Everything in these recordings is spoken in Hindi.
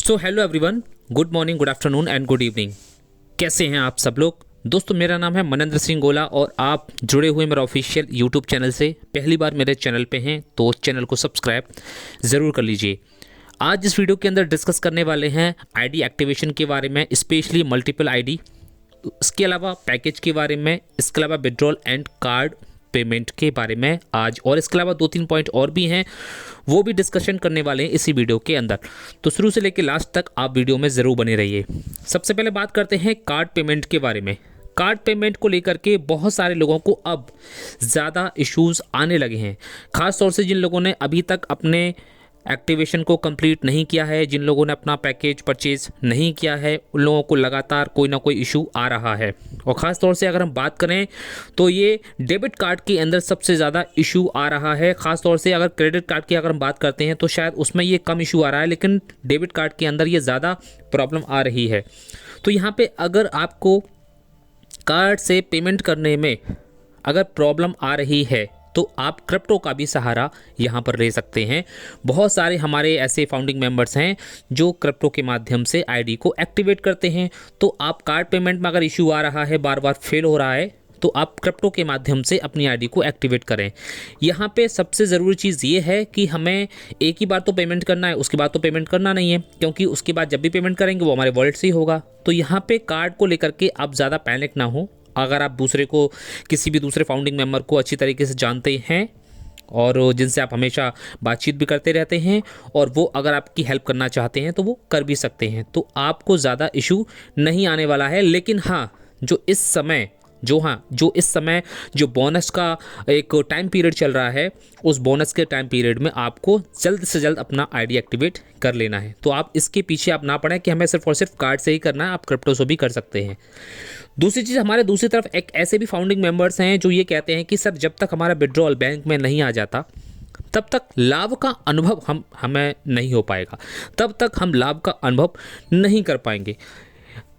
So hello everyone, good morning, good afternoon and good evening. कैसे हैं आप सब लोग? दोस्तों, मेरा नाम है मनेंद्र सिंह गोला और आप जुड़े हुए मेरा ऑफिशियल यूट्यूब चैनल से पहली बार मेरे चैनल पे हैं तो चैनल को सब्सक्राइब ज़रूर कर लीजिए। आज इस वीडियो के अंदर डिस्कस करने वाले हैं आईडी एक्टिवेशन के बारे में, स्पेशली मल्टीपल आईडी, इसके अलावा पैकेज के बारे में, इसके अलावा विड्रॉल एंड कार्ड पेमेंट के बारे में आज, और इसके अलावा 2-3 पॉइंट और भी हैं, वो भी डिस्कशन करने वाले हैं इसी वीडियो के अंदर। तो शुरू से लेकर लास्ट तक आप वीडियो में ज़रूर बने रहिए। सबसे पहले बात करते हैं कार्ड पेमेंट के बारे में। कार्ड पेमेंट को लेकर के बहुत सारे लोगों को अब ज़्यादा इश्यूज़ आने लगे हैं, ख़ास तौर से जिन लोगों ने अभी तक अपने एक्टिवेशन को कंप्लीट नहीं किया है, जिन लोगों ने अपना पैकेज परचेज नहीं किया है, उन लोगों को लगातार कोई ना कोई इशू आ रहा है। और ख़ास तौर से अगर हम बात करें तो ये डेबिट कार्ड के अंदर सबसे ज़्यादा इशू आ रहा है। ख़ास तौर से अगर क्रेडिट कार्ड की अगर हम बात करते हैं तो शायद उसमें ये कम इशू आ रहा है, लेकिन डेबिट कार्ड के अंदर ये ज़्यादा प्रॉब्लम आ रही है। तो यहाँ पर अगर आपको कार्ड से पेमेंट करने में अगर प्रॉब्लम आ रही है तो आप क्रिप्टो का भी सहारा यहाँ पर ले सकते हैं। बहुत सारे हमारे ऐसे फाउंडिंग मेंबर्स हैं जो क्रिप्टो के माध्यम से आईडी को एक्टिवेट करते हैं। तो आप कार्ड पेमेंट में अगर इशू आ रहा है, बार बार फेल हो रहा है, तो आप क्रिप्टो के माध्यम से अपनी आईडी को एक्टिवेट करें। यहाँ पे सबसे ज़रूरी चीज़ ये है कि हमें एक ही बार तो पेमेंट करना है, उसके बाद तो पेमेंट करना नहीं है, क्योंकि उसके बाद जब भी पेमेंट करेंगे वो हमारे वॉलेट से ही होगा। तो यहाँ पे कार्ड को लेकर के आप ज़्यादा पैनिक ना हो। अगर आप दूसरे को, किसी भी दूसरे फाउंडिंग मेंबर को अच्छी तरीके से जानते हैं और जिनसे आप हमेशा बातचीत भी करते रहते हैं और वो अगर आपकी हेल्प करना चाहते हैं तो वो कर भी सकते हैं, तो आपको ज़्यादा इशू नहीं आने वाला है। लेकिन हाँ, जो इस समय जो बोनस का एक टाइम पीरियड चल रहा है, उस बोनस के टाइम पीरियड में आपको जल्द से जल्द अपना आईडी एक्टिवेट कर लेना है। तो आप इसके पीछे आप ना पड़ें कि हमें सिर्फ और सिर्फ कार्ड से ही करना है, आप क्रिप्टो से भी कर सकते हैं। दूसरी चीज़, हमारे दूसरी तरफ एक ऐसे भी फाउंडिंग मेंबर्स हैं जो ये कहते हैं कि सर, जब तक हमारा विड्रॉल बैंक में नहीं आ जाता तब तक लाभ का अनुभव हमें नहीं हो पाएगा, तब तक हम लाभ का अनुभव नहीं कर पाएंगे।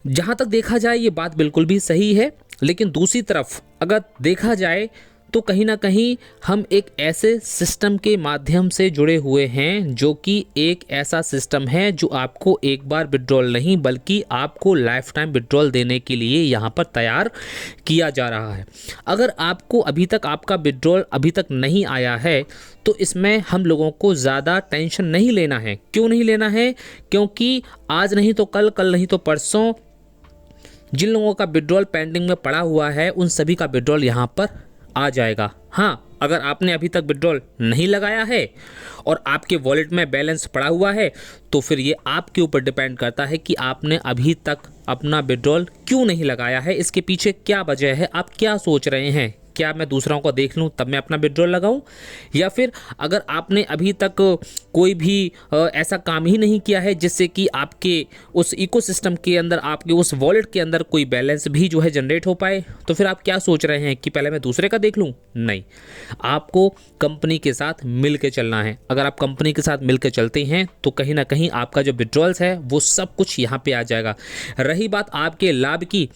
जहाँ तक देखा जाए ये बात बिल्कुल भी सही है, लेकिन दूसरी तरफ अगर देखा जाए तो कहीं ना कहीं हम एक ऐसे सिस्टम के माध्यम से जुड़े हुए हैं जो कि एक ऐसा सिस्टम है जो आपको एक बार विड्रॉल नहीं बल्कि आपको लाइफ टाइम विड्रॉल देने के लिए यहाँ पर तैयार किया जा रहा है। अगर आपको अभी तक आपका विड्रॉल अभी तक नहीं आया है तो इसमें हम लोगों को ज़्यादा टेंशन नहीं लेना है। क्यों नहीं लेना है? क्योंकि आज नहीं तो कल, कल नहीं तो परसों जिन लोगों का विड्रॉल पेंडिंग में पड़ा हुआ है उन सभी का विड्रॉल यहाँ पर आ जाएगा। हाँ, अगर आपने अभी तक विड्रॉल नहीं लगाया है और आपके वॉलेट में बैलेंस पड़ा हुआ है तो फिर ये आपके ऊपर डिपेंड करता है कि आपने अभी तक अपना विड्रॉल क्यों नहीं लगाया है, इसके पीछे क्या वजह है, आप क्या सोच रहे हैं। क्या मैं दूसरों को देख लूं तब मैं अपना विड्रॉल लगाऊं, या फिर अगर आपने अभी तक कोई भी ऐसा काम ही नहीं किया है जिससे कि आपके उस इकोसिस्टम के अंदर, आपके उस वॉलेट के अंदर कोई बैलेंस भी जो है जनरेट हो पाए, तो फिर आप क्या सोच रहे हैं कि पहले मैं दूसरे का देख लूं? नहीं, आपको कंपनी के साथ मिल के चलना है। अगर आप कंपनी के साथ मिल के चलते हैं तो कहीं ना कहीं आपका जो विड्रॉल्स है वो सब कुछ यहाँ पे आ जाएगा। रही बात आपके लाभ की,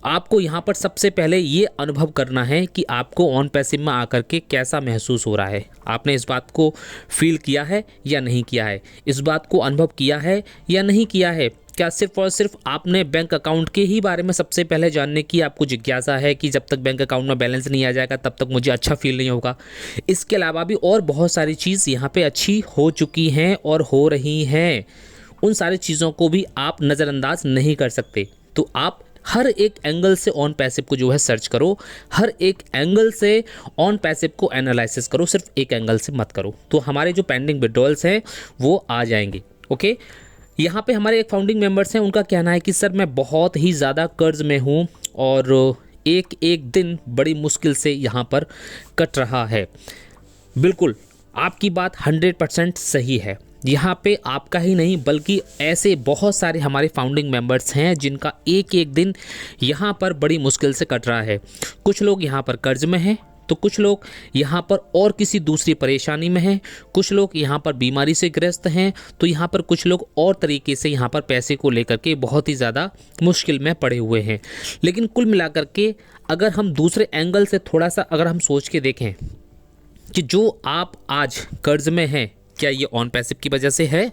आपको यहाँ पर सबसे पहले ये अनुभव करना है कि आपको ऑन पैसिव में आकर के कैसा महसूस हो रहा है। आपने इस बात को फील किया है या नहीं किया है? इस बात को अनुभव किया है या नहीं किया है? क्या सिर्फ और सिर्फ आपने बैंक अकाउंट के ही बारे में सबसे पहले जानने की आपको जिज्ञासा है कि जब तक बैंक अकाउंट में बैलेंस नहीं आ जाएगा तब तक मुझे अच्छा फील नहीं होगा? इसके अलावा भी और बहुत सारी चीज़ यहाँ पर अच्छी हो चुकी हैं और हो रही हैं। उन सारी चीज़ों को भी आप नज़रअंदाज नहीं कर सकते। तो आप हर एक एंगल से ऑन पैसिव को जो है सर्च करो, हर एक एंगल से ऑन पैसिव को एनालिसिस करो, सिर्फ एक एंगल से मत करो। तो हमारे जो पेंडिंग विड्रॉल्स हैं वो आ जाएंगे। ओके, यहाँ पे हमारे एक फाउंडिंग मेंबर्स हैं, उनका कहना है कि सर, मैं बहुत ही ज़्यादा कर्ज में हूँ और एक एक दिन बड़ी मुश्किल से यहाँ पर कट रहा है। बिल्कुल, आपकी बात 100% सही है। यहाँ पे आपका ही नहीं बल्कि ऐसे बहुत सारे हमारे फाउंडिंग मेंबर्स हैं जिनका एक एक दिन यहाँ पर बड़ी मुश्किल से कट रहा है। कुछ लोग यहाँ पर कर्ज में हैं, तो कुछ लोग यहाँ पर और किसी दूसरी परेशानी में हैं, कुछ लोग यहाँ पर बीमारी से ग्रस्त हैं, तो यहाँ पर कुछ लोग और तरीके से यहाँ पर पैसे को लेकर के बहुत ही ज़्यादा मुश्किल में पड़े हुए हैं। लेकिन कुल मिलाकर के अगर हम दूसरे एंगल से थोड़ा सा अगर हम सोच के देखें कि जो आप आज कर्ज में हैं, क्या ये ऑन पैसिव की वजह से है?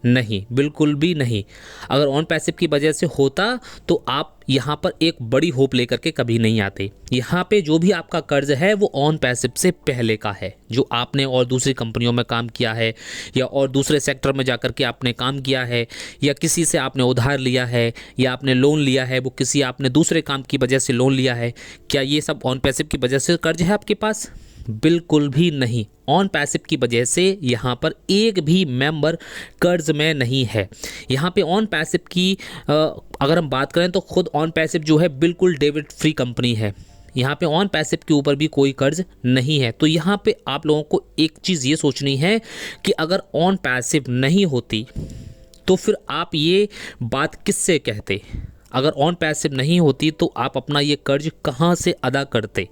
नहीं, बिल्कुल भी नहीं। अगर ऑन पैसिव की वजह से होता तो आप यहाँ पर एक बड़ी होप लेकर के कभी नहीं आते। यहाँ पे जो भी आपका कर्ज है वो ऑन पैसिव से पहले का है, जो आपने और दूसरी कंपनियों में काम किया है या और दूसरे सेक्टर में जाकर के आपने काम किया है या किसी से आपने उधार लिया है या आपने लोन लिया है, वो किसी आपने दूसरे काम की वजह से लोन लिया है, क्या ये सब ऑन पैसिव की वजह से कर्ज है आपके पास? बिल्कुल भी नहीं। ऑन पैसिव की वजह से यहाँ पर एक भी मेंबर कर्ज में नहीं है। यहाँ पे ऑन पैसिव की अगर हम बात करें तो खुद ऑन पैसिव जो है बिल्कुल डेबिट फ्री कंपनी है। यहाँ पे ऑन पैसिव के ऊपर भी कोई कर्ज नहीं है। तो यहाँ पे आप लोगों को एक चीज़ ये सोचनी है कि अगर ऑन पैसिव नहीं होती तो फिर आप ये बात किससे कहते? अगर ऑन पैसिव नहीं होती तो आप अपना ये कर्ज कहाँ से अदा करते?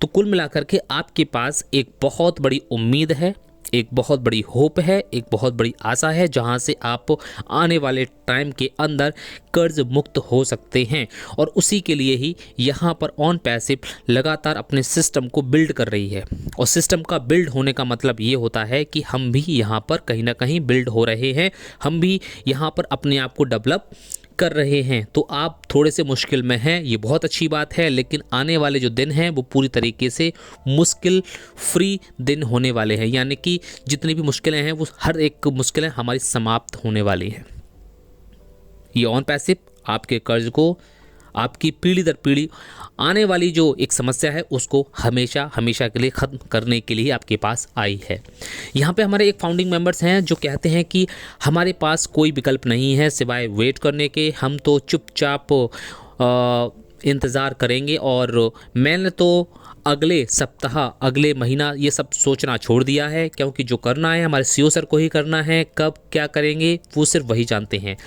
तो कुल मिलाकर के आपके पास एक बहुत बड़ी उम्मीद है, एक बहुत बड़ी होप है, एक बहुत बड़ी आशा है, जहां से आप आने वाले टाइम के अंदर कर्ज मुक्त हो सकते हैं। और उसी के लिए ही यहाँ पर ऑन पैसिव लगातार अपने सिस्टम को बिल्ड कर रही है। और सिस्टम का बिल्ड होने का मतलब ये होता है कि हम भी यहाँ पर कहीं ना कहीं बिल्ड हो रहे हैं, हम भी यहाँ पर अपने आप को डेवलप कर रहे हैं। तो आप थोड़े से मुश्किल में हैं, ये बहुत अच्छी बात है, लेकिन आने वाले जो दिन हैं वो पूरी तरीके से मुश्किल फ्री दिन होने वाले हैं। यानी कि जितनी भी मुश्किलें हैं वो हर एक मुश्किलें हमारी समाप्त होने वाली हैं। ये ऑन पैसिव आपके कर्ज को, आपकी पीढ़ी दर पीढ़ी आने वाली जो एक समस्या है उसको हमेशा हमेशा के लिए ख़त्म करने के लिए आपके पास आई है। यहाँ पे हमारे एक फाउंडिंग मेंबर्स हैं जो कहते हैं कि हमारे पास कोई विकल्प नहीं है सिवाय वेट करने के, हम तो चुपचाप इंतज़ार करेंगे। और मैंने तो अगले सप्ताह, अगले महीना ये सब सोचना छोड़ दिया है, क्योंकि जो करना है हमारे सीईओ सर को ही करना है। कब क्या करेंगे वो सिर्फ वही जानते हैं।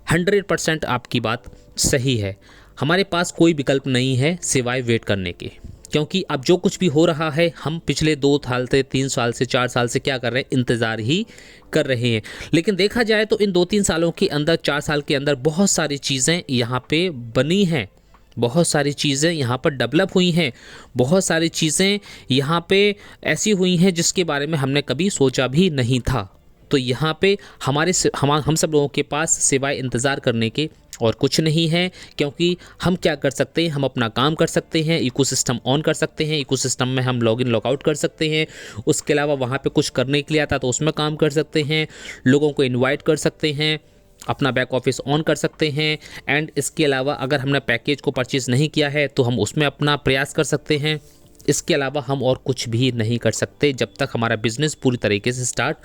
100% आपकी बात सही है। हमारे पास कोई विकल्प नहीं है सिवाय वेट करने के, क्योंकि अब जो कुछ भी हो रहा है हम पिछले 2 साल से 3 साल से 4 साल से क्या कर रहे हैं? इंतज़ार ही कर रहे हैं। लेकिन देखा जाए तो इन 2-3 सालों के अंदर, 4 साल के अंदर बहुत सारी चीज़ें यहाँ पे बनी हैं, बहुत सारी चीज़ें यहाँ पर डेवलप हुई हैं, बहुत सारी चीज़ें यहाँ पे ऐसी हुई हैं जिसके बारे में हमने कभी सोचा भी नहीं था। तो यहाँ पे हम सब लोगों के पास सिवाय इंतज़ार करने के और कुछ नहीं है, क्योंकि हम क्या कर सकते हैं? हम अपना काम कर सकते हैं, इकोसिस्टम ऑन कर सकते हैं, इकोसिस्टम में हम लॉगिन लॉगआउट कर सकते हैं। उसके अलावा वहाँ पे कुछ करने के लिए आता तो उसमें काम कर सकते हैं, लोगों को इनवाइट कर सकते हैं, अपना बैक ऑफिस ऑन कर सकते हैं। एंड इसके अलावा अगर हमने पैकेज को परचेज़ नहीं किया है तो हम उसमें अपना प्रयास कर सकते हैं। इसके अलावा हम और कुछ भी नहीं कर सकते जब तक हमारा बिजनेस पूरी तरीके से स्टार्ट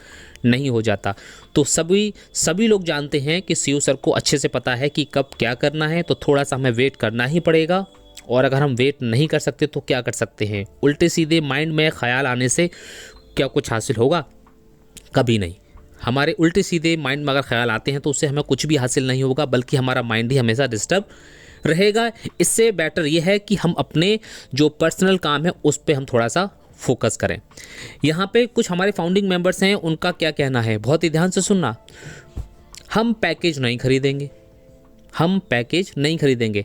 नहीं हो जाता। तो सभी लोग जानते हैं कि सीईओ सर को अच्छे से पता है कि कब क्या करना है, तो थोड़ा सा हमें वेट करना ही पड़ेगा। और अगर हम वेट नहीं कर सकते तो क्या कर सकते हैं? उल्टे सीधे माइंड में ख्याल आने से क्या कुछ हासिल होगा? कभी नहीं। हमारे उल्टे सीधे माइंड में अगर ख्याल आते हैं तो उससे हमें कुछ भी हासिल नहीं होगा, बल्कि हमारा माइंड ही हमेशा डिस्टर्ब रहेगा। इससे बेटर ये है कि हम अपने जो पर्सनल काम है उस पर हम थोड़ा सा फोकस करें। यहाँ पे कुछ हमारे फाउंडिंग मेंबर्स हैं, उनका क्या कहना है, बहुत ही ध्यान से सुनना। हम पैकेज नहीं खरीदेंगे, हम पैकेज नहीं खरीदेंगे।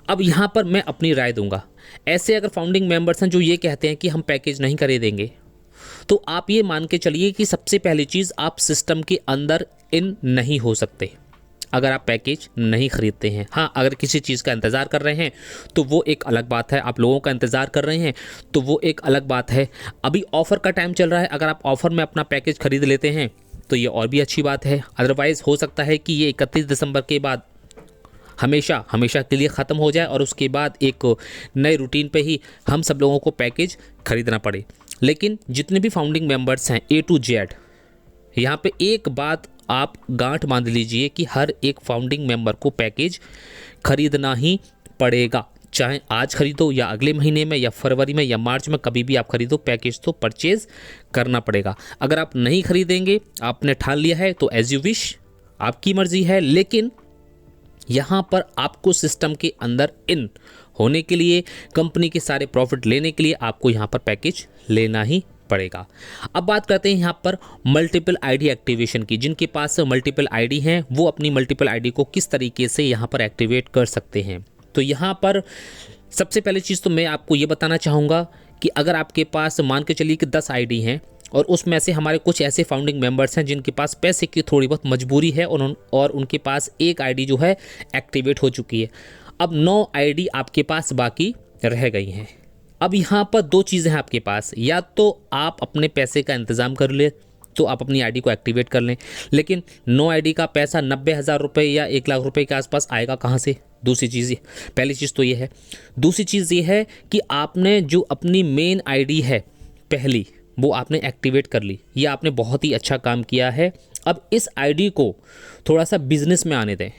अब यहाँ पर मैं अपनी राय दूंगा। ऐसे अगर फाउंडिंग मेंबर्स हैं जो ये कहते हैं कि हम पैकेज नहीं खरीदेंगे, तो आप ये मान के चलिए कि सबसे पहली चीज़, आप सिस्टम के अंदर इन नहीं हो सकते अगर आप पैकेज नहीं खरीदते हैं। हाँ, अगर किसी चीज़ का इंतज़ार कर रहे हैं तो वो एक अलग बात है, आप लोगों का इंतज़ार कर रहे हैं तो वो एक अलग बात है। अभी ऑफ़र का टाइम चल रहा है, अगर आप ऑफ़र में अपना पैकेज खरीद लेते हैं तो ये और भी अच्छी बात है। अदरवाइज़ हो सकता है कि ये 31 दिसंबर के बाद हमेशा हमेशा के लिए ख़त्म हो जाए और उसके बाद एक नए रूटीन पे ही हम सब लोगों को पैकेज खरीदना पड़े। लेकिन जितने भी फाउंडिंग मेंबर्स हैं A to Z, यहाँ पे एक बात आप गांठ बांध लीजिए कि हर एक फाउंडिंग मेंबर को पैकेज खरीदना ही पड़ेगा। चाहे आज खरीदो या अगले महीने में या फरवरी में या मार्च में, कभी भी आप खरीदो, पैकेज तो परचेज़ करना पड़ेगा। अगर आप नहीं खरीदेंगे, आपने ठान लिया है तो एज यू विश, आपकी मर्ज़ी है। लेकिन यहाँ पर आपको सिस्टम के अंदर इन होने के लिए, कंपनी के सारे प्रॉफिट लेने के लिए आपको यहाँ पर पैकेज लेना ही पड़ेगा। अब बात करते हैं यहाँ पर मल्टीपल आईडी एक्टिवेशन की। जिनके पास मल्टीपल आईडी हैं वो अपनी मल्टीपल आईडी को किस तरीके से यहाँ पर एक्टिवेट कर सकते हैं। तो यहाँ पर सबसे पहली चीज़ तो मैं आपको ये बताना चाहूँगा कि अगर आपके पास मान के चलिए कि 10 आईडी हैं और उसमें से हमारे कुछ ऐसे फाउंडिंग मेंबर्स हैं जिनके पास पैसे की थोड़ी बहुत मजबूरी है और उनके पास एक आईडी जो है एक्टिवेट हो चुकी है। अब 9 आईडी आपके पास बाकी रह गई हैं। अब यहाँ पर 2 चीज़ें हैं आपके पास, या तो आप अपने पैसे का इंतज़ाम कर ले तो आप अपनी आईडी को एक्टिवेट कर लें, लेकिन 9 आईडी का पैसा 90,000 रुपये या 1 लाख रुपये के आसपास आएगा कहाँ से? दूसरी चीज़ ये, पहली चीज़ तो ये है। दूसरी चीज़ ये है कि आपने जो अपनी मेन आईडी है पहली, वो आपने एक्टिवेट कर ली। ये आपने बहुत ही अच्छा काम किया है। अब इस आईडी को थोड़ा सा बिजनेस में आने दें,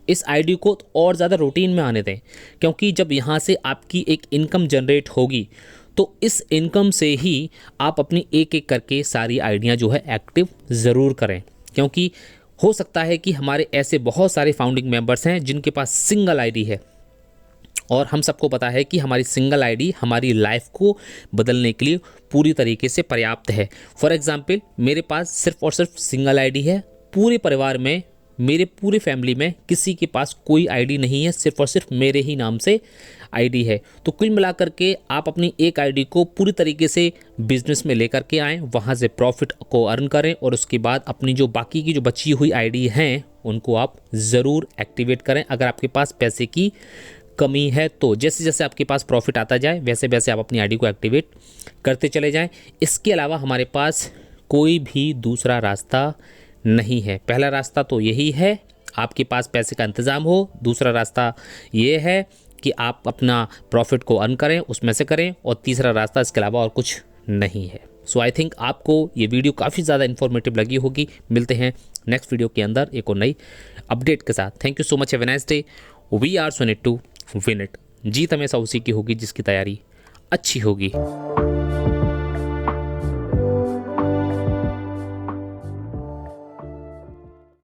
इस आईडी को और ज़्यादा रूटीन में आने दें, क्योंकि जब यहाँ से आपकी एक इनकम जनरेट होगी तो इस इनकम से ही आप अपनी एक एक करके सारी आइडियाँ जो है एक्टिव ज़रूर करें। क्योंकि हो सकता है कि हमारे ऐसे बहुत सारे फाउंडिंग मेंबर्स हैं जिनके पास सिंगल आईडी है, और हम सबको पता है कि हमारी सिंगल आईडी हमारी लाइफ को बदलने के लिए पूरी तरीके से पर्याप्त है। फॉर एग्जांपल, मेरे पास सिर्फ और सिर्फ सिंगल आईडी है। पूरे परिवार में, मेरे पूरे फैमिली में किसी के पास कोई आईडी नहीं है, सिर्फ और सिर्फ मेरे ही नाम से आईडी है। तो कुल मिलाकर के आप अपनी एक आईडी को पूरी तरीके से बिजनेस में लेकर के आएँ, वहाँ से प्रॉफिट को अर्न करें, और उसके बाद अपनी जो बाकी की जो बची हुई आईडी हैं उनको आप ज़रूर एक्टिवेट करें। अगर आपके पास पैसे की कमी है तो जैसे जैसे आपके पास प्रॉफिट आता जाए वैसे वैसे आप अपनी आईडी को एक्टिवेट करते चले जाएं। इसके अलावा हमारे पास कोई भी दूसरा रास्ता नहीं है। पहला रास्ता तो यही है, आपके पास पैसे का इंतज़ाम हो। दूसरा रास्ता ये है कि आप अपना प्रॉफिट को अर्न करें, उसमें से करें। और तीसरा रास्ता इसके अलावा और कुछ नहीं है। सो आई थिंक आपको ये वीडियो काफ़ी ज़्यादा इन्फॉर्मेटिव लगी होगी। मिलते हैं नेक्स्ट वीडियो के अंदर एक और नई अपडेट के साथ। Thank you so much, have a nice day. We are so need to win it. जीत हमेशा उसी की होगी जिसकी तैयारी अच्छी होगी।